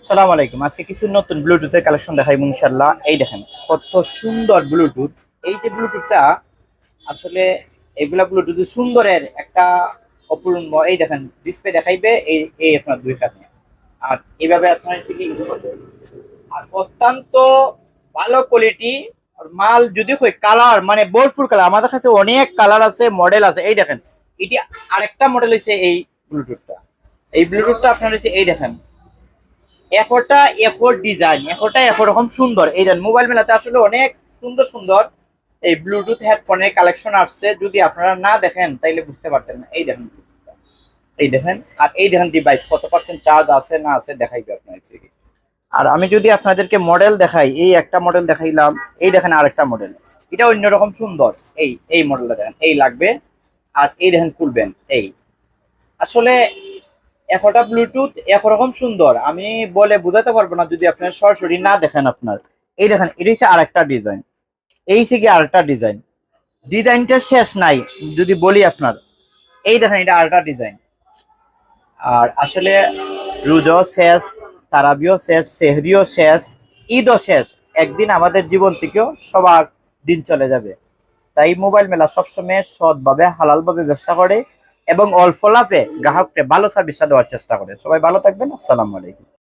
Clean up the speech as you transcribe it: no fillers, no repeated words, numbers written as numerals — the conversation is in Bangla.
সালাম আলাইকুম। আজকে কিছু নতুন ব্লুটুথের কালেকশন দেখাইবো ইনশাল্লাহ। এই দেখেন কত সুন্দর ব্লুটুথ। এই যে ব্লুটুথটা আসলে এগুলা ব্লুটুথ সুন্দরের একটা অপূর্ব। এই দেখেন ডিসপ্লে দেখাইবে এই এই আপনার দুই কানে। আর এইভাবে আপনার ইউজ করবেন। আর অত্যন্ত ভালো কোয়ালিটি মাল। যদি হয় কালার মানে বোল্ডফুল কালার, আমাদের কাছে অনেক কালার আছে, মডেল আছে। এই দেখেন এটি আরেকটা মডেল হচ্ছে এই ব্লুটুথটা। এই ব্লুটুথটা আপনার হচ্ছে এই দেখেন এফোর্টটা এফোর্ট ডিজাইন, এফোর্টটা এফোর্ট রকম সুন্দর। এই দেন মোবাইল মেলাতে আসলে অনেক সুন্দর সুন্দর এই ব্লুটুথ হেডফোনের কালেকশন আসছে। যদি আপনারা না দেখেন তাইলে বুঝতে পারতেন না। এই দেখেন, এই দেখেন, আর এই দেখেন ডিভাইস কত পার্সেন্ট চার্জ আছে না আছে দেখাইবে আপনার। আর আমি যদি আপনাদেরকে মডেল দেখাই, এই একটা মডেল দেখাইলাম, এই দেখেন আরেকটা মডেল, এটা অন্যরকম সুন্দর। এই এই মডেলটা দেখেন, এই লাগবে। আর এই দেখেন খুলবেন এই। আসলে একটা ব্লুটুথ একরকম সুন্দর, আমি বলে বোঝাতে পারবো না যদি আপনার সরাসরি না দেখেন। আপনার এই দেখেন এটা হচ্ছে আরেকটা ডিজাইন, এই থেকে আরেকটা ডিজাইন, ডিজাইনটা শেষ নাই যদি বলি আপনার। এই দেখেন এটা আরেকটা ডিজাইন। আর আসলে রোজাও শেষ, তারাবিও শেষ, সেহরিও শেষ, ঈদও শেষ। একদিন আমাদের জীবন থেকেও সবার দিন চলে যাবে। তাই মোবাইল মেলা সবসময় সৎভাবে হালালভাবে ব্যবসা করে এবং অল্প লাভে গ্রাহককে ভালো সার্ভিসটা দেওয়ার চেষ্টা করে। সবাই ভালো থাকবেন। আসসালামু আলাইকুম।